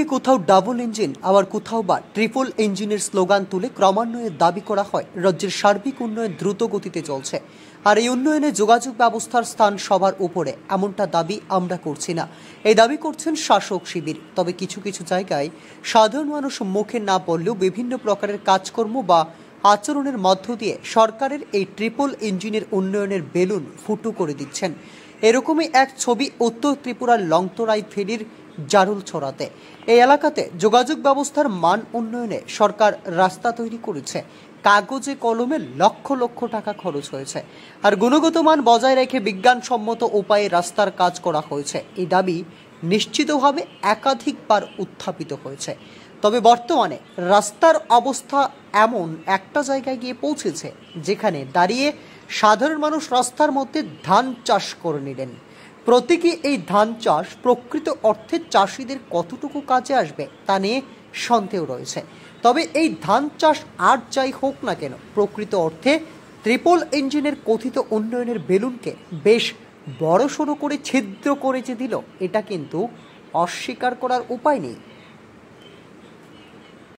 একদিকে কোথাও double engine আবার কোথাও বা ট্রিপল ইঞ্জিনের স্লোগান তুলে ক্রমান্বয়ে দাবি করা হয় রাজ্যের সার্বিক উন্নয়ন দ্রুত গতিতে চলছে। আর এই উন্নয়নে যোগাযোগ ব্যবস্থার স্থান সবার উপরে, এমনটা দাবি আমরা করছি না, এই দাবি করছেন শাসক শিবির। তবে কিছু কিছু জায়গায় সাধারণ মানুষ মুখে না বললেও বিভিন্ন প্রকারের কাজকর্ম বা আচরণের মধ্য দিয়ে সরকারের এই ট্রিপল ইঞ্জিনের উন্নয়নের বেলুন ফুটো করে দিচ্ছেন। এরকমই এক ছবি উত্তর ত্রিপুরার লংতরাই ফেরির জারুল ছড়াতে। এই এলাকাতে যোগাযোগ ব্যবস্থার মান উন্নয়নে সরকার রাস্তা তৈরি করেছে, কাগজে কলমে লক্ষ লক্ষ টাকা খরচ হয়েছে, আর গুণগত মান বজায় রেখে বিজ্ঞানসম্মত উপায়ে রাস্তার কাজ করা হয়েছে। এই দাবি নিশ্চিতভাবে একাধিকবার উত্থাপিত হয়েছে। তবে বর্তমানে রাস্তার অবস্থা এমন একটা জায়গায় গিয়ে পৌঁছেছে যেখানে দাঁড়িয়ে সাধারণ মানুষ রাস্তার মধ্যে ধান চাষ করে নিলেন। প্রতীকী এই ধান চাষ প্রকৃত অর্থে চাষিদের কতটুকু কাজে আসবে তা নিয়ে সন্দেহ রয়েছে। তবে এই ধান চাষ আর যাই হোক না কেন, প্রকৃত অর্থে ট্রিপল ইঞ্জিনের কথিত উন্নয়নের বেলুনকে বেশ বড়সড় করে ছিদ্র করে যে দিল, এটা কিন্তু অস্বীকার করার উপায় নেই।